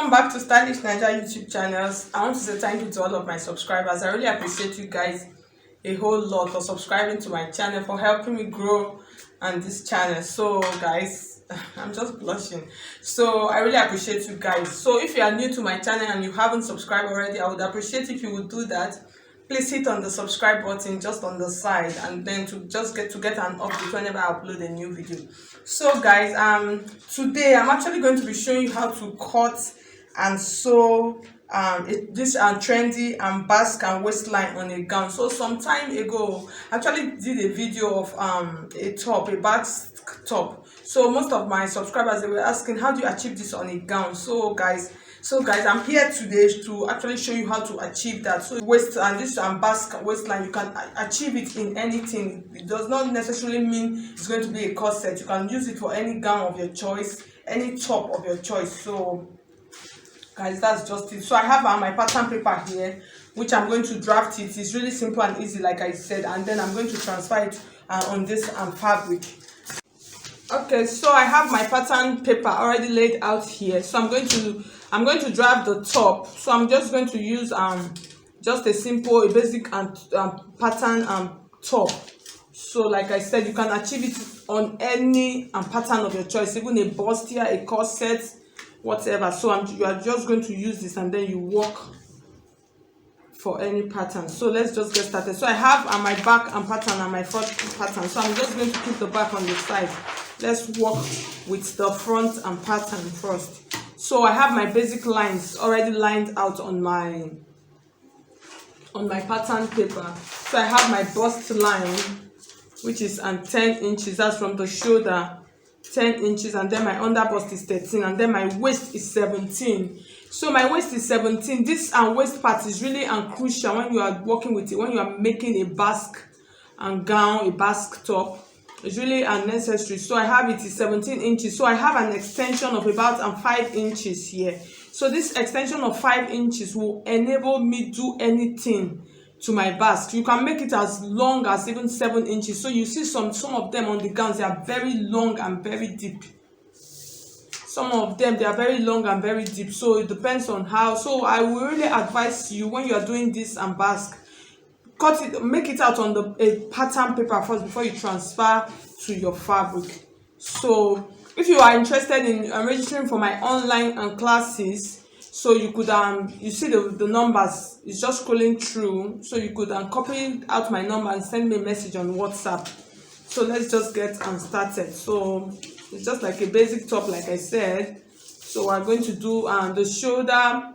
Welcome back to Stylish Naija YouTube channels. I want to say thank you to all of my subscribers. I really appreciate you guys a whole lot for subscribing to my channel, for helping me grow on this channel. So guys, I'm just blushing. So I really appreciate you guys. So if you are new to my channel and you haven't subscribed already, I would appreciate if you would do that. Please hit on the subscribe button just on the side, and then to get an update whenever I upload a new video. So guys, today I'm actually going to be showing you how to cut and sew this trendy and Basque and waistline on a gown. So some time ago I actually did a video of a Basque top. So most of my subscribers, they were asking, how do you achieve this on a gown? So guys, I'm here today to actually show you how to achieve that. So this Basque waistline, you can achieve it in anything. It does not necessarily mean it's going to be a corset. You can use it for any gown of your choice, any top of your choice. So guys, that's just it. So I have my pattern paper here, which I'm going to draft it. It's really simple and easy, like I said, and then I'm going to transfer it on this fabric. Okay, so I have my pattern paper already laid out here. So I'm going to draft the top. So I'm just going to use just a basic pattern top. So like I said, you can achieve it on any pattern of your choice, even a bustier, a corset, whatever. So you are just going to use this and then you work for any pattern. So let's just get started. So I have my back pattern and my front pattern. So I'm just going to keep the back on the side. Let's work with the front pattern first. So I have my basic lines already lined out on my pattern paper. So I have my bust line, which is 10 inches. That's from the shoulder, 10 inches, and then my under bust is 13, and then my waist is 17. So my waist is 17. This waist part is really crucial when you are working with it, when you are making a Basque gown, a Basque top. It's really unnecessary. So I have it is 17 inches. So I have an extension of about 5 inches here. So this extension of 5 inches will enable me do anything to my Basque. You can make it as long as even 7 inches. So you see some of them on the gowns, they are very long and very deep. Some of them, they are very long and very deep. So it depends on how. So I will really advise you, when you are doing this Basque, cut it, make it out on a pattern paper first before you transfer to your fabric. So if you are interested in registering for my online classes, so you could you see the numbers is just scrolling through, so you could copy out my number and send me a message on WhatsApp. So let's just get started. So it's just like a basic top, like I said. So we're going to do the shoulder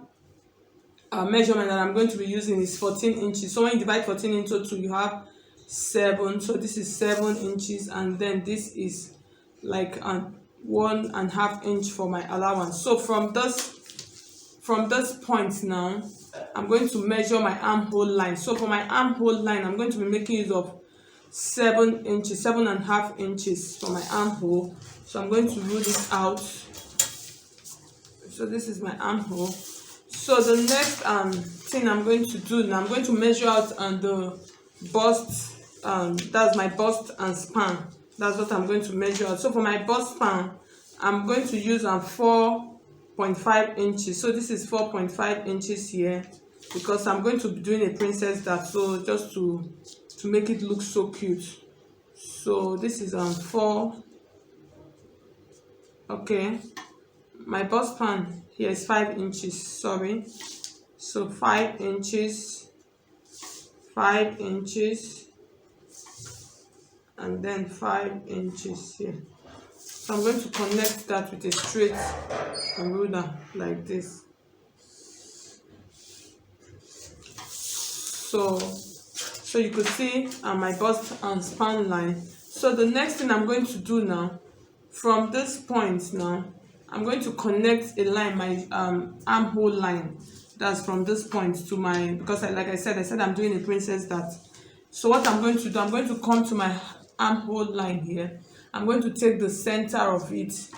measurement that I'm going to be using is 14 inches. So when you divide 14 into 2, you have 7. So this is 7 inches, and then this is like 1.5 inch for my allowance. So from this point now, I'm going to measure my armhole line. So for my armhole line, I'm going to be making use of 7 inches, 7.5 inches for my armhole. So I'm going to rule this out. So this is my armhole. So the next thing I'm going to do now, I'm going to measure out the bust. That's my bust and span. That's what I'm going to measure out. So for my bust span, I'm going to use 4.5 inches. So this is 4.5 inches here, because I'm going to be doing a princess dart. So just to make it look so cute. So this is 4. Okay, my bust span here is 5 inches. Sorry. So 5 inches, 5 inches, and then 5 inches here. So I'm going to connect that with a straight ruler like this. So you could see my bust and span line. So the next thing I'm going to do now, from this point now, I'm going to connect a line, my armhole line. That's from this point to my, because like I said I'm doing a princess dart. So what I'm going to do, I'm going to come to my armhole line here. I'm going to take the center of it,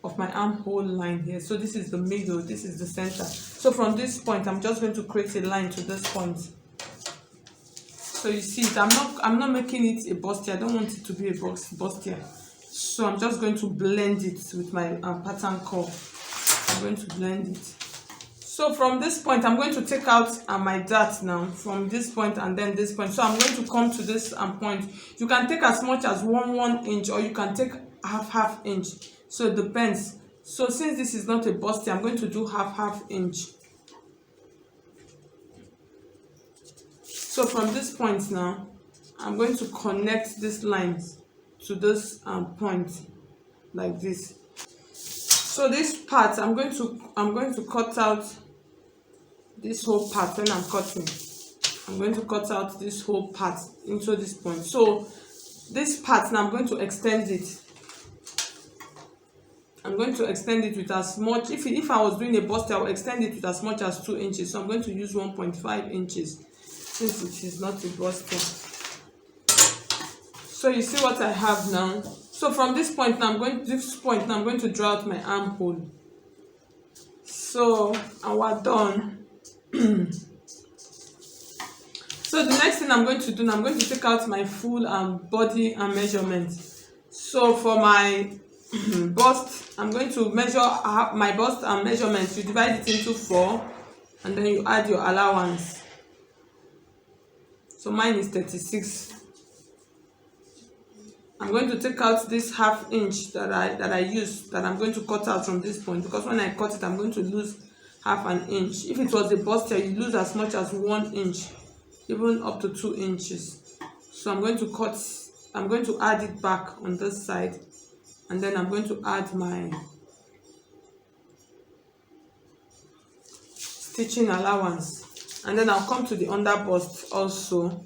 of my armhole line here. So this is the middle, this is the center. So from this point, I'm just going to create a line to this point. So you see it, I'm not making it a bustier. I don't want it to be a bustier. So I'm just going to blend it with my pattern curve. I'm going to blend it. So from this point, I'm going to take out my dart now, from this point and then this point. So I'm going to come to this point. You can take as much as 1 inch, or you can take half inch. So it depends. So since this is not a busty, I'm going to do half inch. So from this point now, I'm going to connect these lines to this point like this. So this part, I'm going to cut out this whole part. When I'm cutting, I'm going to cut out this whole part into this point. So this part now, I'm going to extend it. I'm going to extend it with as much, if I was doing a bust, I will extend it with as much as 2 inches. So I'm going to use 1.5 inches since it is not a bust. So you see what I have now. So from this point now, I'm going to draw out my armhole. So we're done. So the next thing I'm going to do now, I'm going to take out my full body and measurement. So for my bust, I'm going to measure my bust and measurement. You divide it into 4, and then you add your allowance. So mine is 36. I'm going to take out this half inch that I use, that I'm going to cut out from this point, because when I cut it, I'm going to lose half an inch. If it was a buster, you lose as much as 1 inch, even up to 2 inches. So I'm going to add it back on this side, and then I'm going to add my stitching allowance, and then I'll come to the under bust also.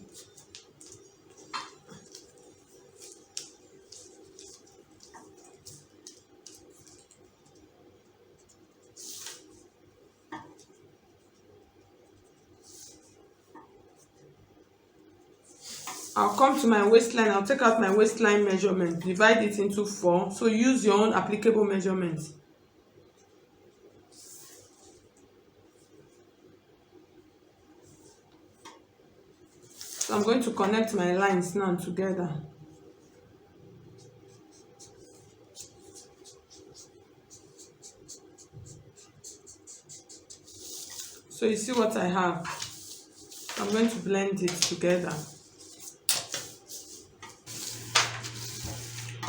I'll come to my waistline. I'll take out my waistline measurement, divide it into 4. So use your own applicable measurement. So I'm going to connect my lines now together. So you see what I have. I'm going to blend it together.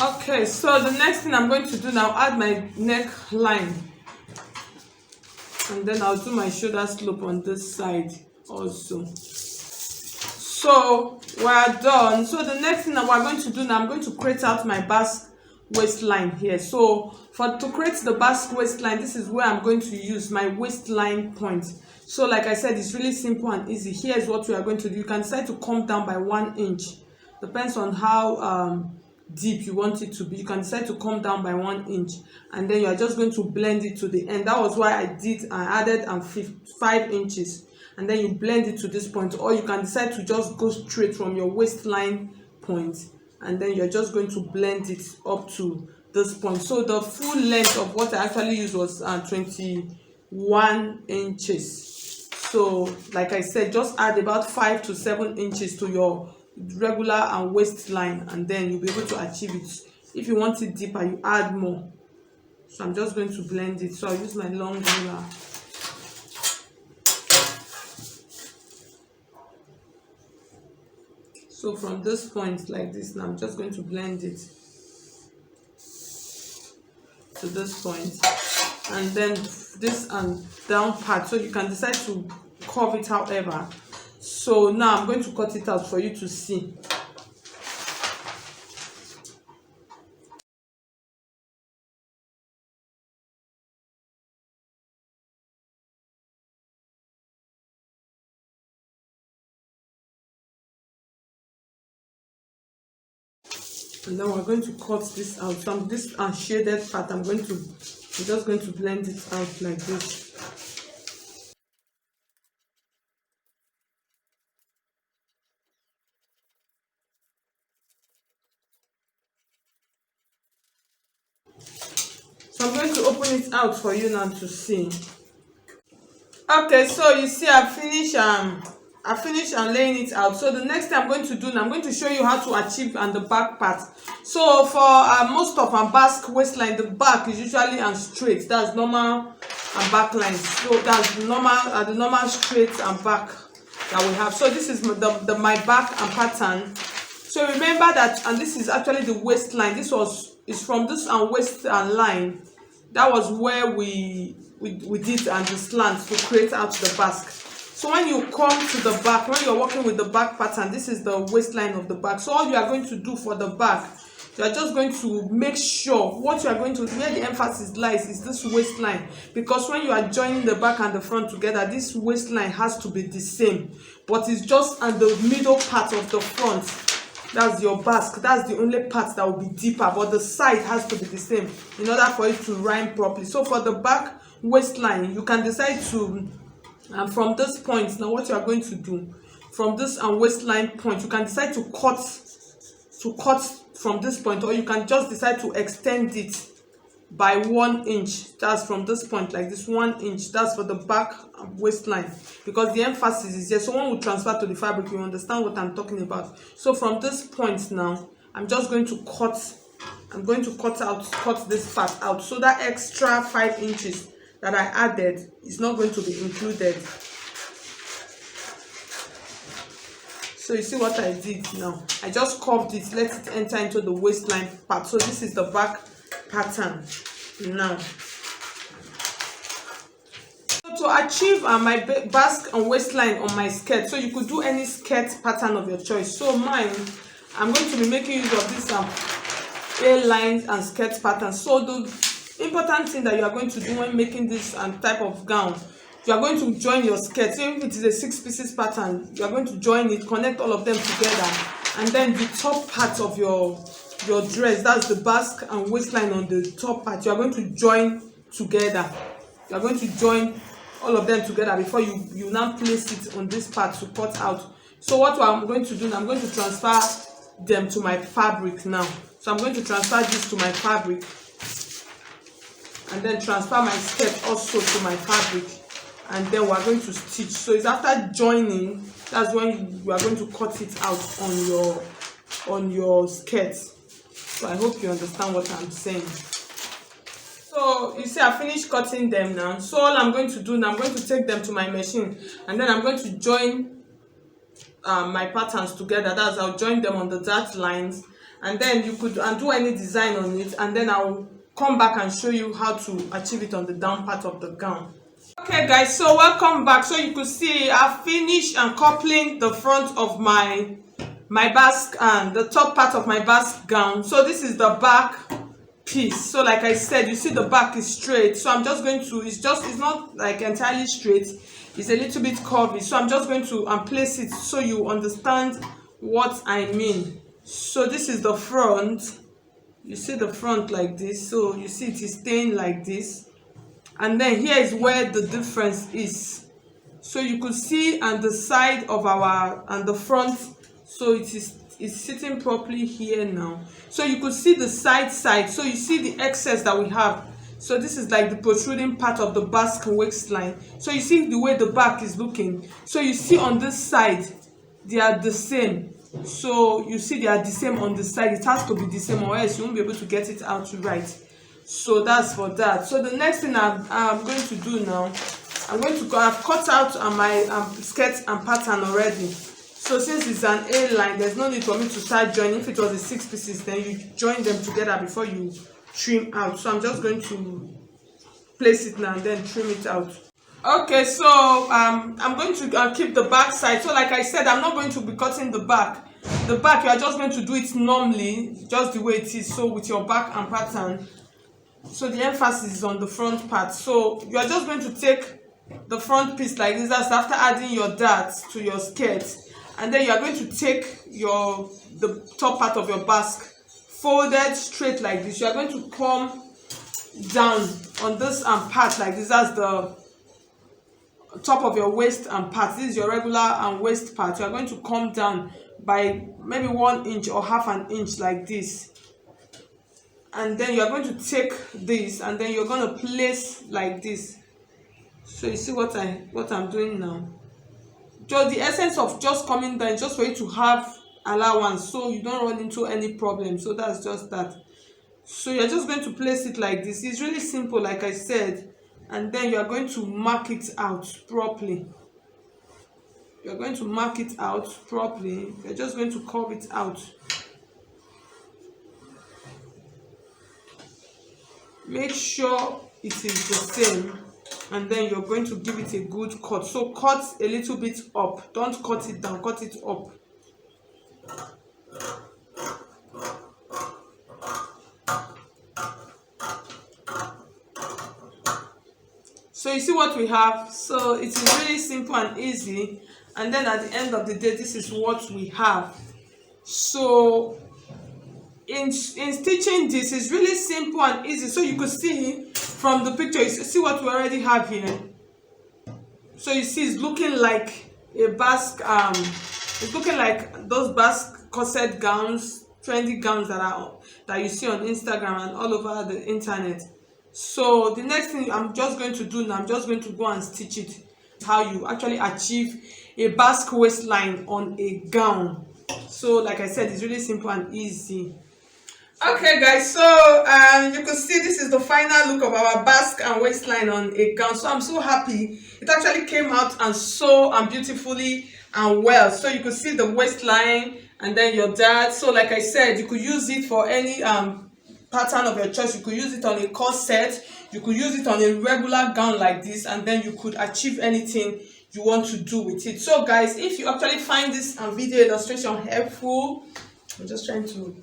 Okay, so the next thing I'm going to do now, add my neckline, and then I'll do my shoulder slope on this side also. So we're done. So the next thing that we're going to do now, I'm going to create out my basque waistline here. So to create the basque waistline, this is where I'm going to use my waistline point. So like I said, it's really simple and easy. Here's what we are going to do. You can decide to come down by 1 inch. Depends on how deep you want it to be. You can decide to come down by 1 inch, and then you are just going to blend it to the end. That was why I added 5 inches, and then you blend it to this point. Or you can decide to just go straight from your waistline point, and then you're just going to blend it up to this point. So the full length of what I actually used was 21 inches. So like I said, just add about 5 to 7 inches to your regular and waistline, and then you'll be able to achieve it. If you want it deeper, you add more. So I'm just going to blend it. So I'll use my long ruler. So from this point like this, now I'm just going to blend it to this point, and then this and down part. So you can decide to curve it however. So now I'm going to cut it out for you to see. And then we're going to cut this out. So this shaded part, I'm just going to blend it out like this. So I'm going to open it out for you now to see. Okay, so you see I finished I finished and laying it out. So the next thing I'm going to do now, I'm going to show you how to achieve and the back part. So for most of our Basque waistline, the back is usually and straight. That's normal and back lines. So that's normal, the normal straight and back that we have. So this is my back and pattern. So remember that, and this is actually the waistline. This is from this and waist and line. That was where we did and the slant to create out the basque. So when you come to the back, when you're working with the back pattern, this is the waistline of the back. So all you are going to do for the back, you are just going to make sure what you are going to, where the emphasis lies is this waistline, because when you are joining the back and the front together, this waistline has to be the same, but it's just on the middle part of the front. That's your basque. That's the only part that will be deeper, but the side has to be the same in order for it to rhyme properly. So for the back waistline, you can decide to, and from this point, now what you are going to do, from this and waistline point, you can decide to cut from this point, or you can just decide to extend it by 1 inch. That's from this point, like this 1 inch. That's for the back waistline, because the emphasis is here. So when we transfer to the fabric, you understand what I'm talking about. So from this point now, I'm just going to cut. I'm going to cut this part out. So that extra 5 inches that I added is not going to be included. So you see what I did now? I just curved it, let it enter into the waistline part. So this is the back pattern now. So to achieve my basque and waistline on my skirt, so you could do any skirt pattern of your choice. So mine, I'm going to be making use of this A-lines and skirt pattern. So the important thing that you are going to do when making this type of gown, you are going to join your skirt. So if it is a 6 pieces pattern, you are going to join it, connect all of them together, and then the top part of your dress, that's the basque and waistline on the top part, you are going to join together. You are going to join all of them together before you now place it on this part to cut out. So what I'm going to do now, I'm going to transfer them to my fabric now. So I'm going to transfer this to my fabric, and then transfer my skirt also to my fabric, and then we're going to stitch. So it's after joining, that's when you are going to cut it out on your skirt. So I hope you understand what I'm saying. So you see, I finished cutting them now. So all I'm going to do now, I'm going to take them to my machine, and then I'm going to join my patterns together. That's, I'll join them on the dart lines, and then you could do any design on it, and then I'll come back and show you how to achieve it on the down part of the gown. Okay guys, so welcome back. So you could see I finished coupling the front of my basque and the top part of my basque gown. So this is the back piece. So like I said, you see the back is straight, so I'm just going to, it's not like entirely straight, it's a little bit curvy. So I'm just going to place it so you understand what I mean. So this is the front. You see the front like this, so you see it is staying like this, and then here is where the difference is. So you could see on the side of the front, so it's sitting properly here now. So you could see the side, so you see the excess that we have. So this is like the protruding part of the basque waistline. So you see the way the back is looking. So you see on this side, they are the same. So you see they are the same on the side. It has to be the same, or else you won't be able to get it out right. So that's for that. So the next thing I'm going to do now, I've cut out my skirt and pattern already. So since it's an A-line, there's no need for me to start joining. If it was a 6 pieces, then you join them together before you trim out. So I'm just going to place it now and then trim it out. Okay, so I'm going to keep the back side. So like I said, I'm not going to be cutting the back. The back, you are just going to do it normally, just the way it is. So with your back and pattern, so the emphasis is on the front part. So you are just going to take the front piece like this. That's after adding your darts to your skirt, and then you are going to take the top part of your basque, folded straight like this. You are going to come down on this part like this. That's the top of your waist and part. This is your regular and waist part. You are going to come down by maybe 1 inch or half an inch like this, and then you are going to take this and then you're going to place like this. So you see what I'm doing now, just the essence of just coming down is just for you to have allowance so you don't run into any problem. So that's just that. So you're just going to place it like this. It's really simple, like I said, and then you are going to mark it out properly. You're going to mark it out properly. You're just going to curve it out. Make sure it is the same, and then you're going to give it a good cut. So cut a little bit up, don't cut it down, cut it up. So you see what we have. So it is really simple and easy, and then at the end of the day, this is what we have. So in stitching this is really simple and easy. So you could see from the picture, you see what we already have here. So you see it's looking like a Basque, it's looking like those Basque corset gowns, trendy gowns that you see on Instagram and all over the internet. So the next thing I'm just going to do now, I'm just going to go and stitch it, how you actually achieve a Basque waistline on a gown. So like I said, it's really simple and easy. Okay guys, so you can see this is the final look of our Basque and waistline on a gown. So I'm so happy it actually came out and so beautifully and well. So you could see the waistline and then your dart. So like I said, you could use it for any pattern of your choice. You could use it on a corset, you could use it on a regular gown like this, and then you could achieve anything you want to do with it. So guys, if you actually find this video illustration helpful, I'm just trying to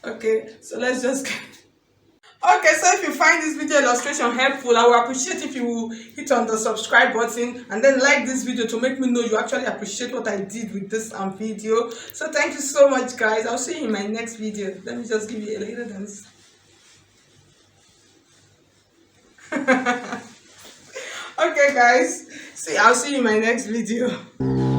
okay, so let's just okay, so if you find this video illustration helpful, I will appreciate if you will hit on the subscribe button and then like this video to make me know you actually appreciate what I did with this video. So thank you so much guys. I'll see you in my next video. Let me just give you a little dance. Okay guys, I'll see you in my next video.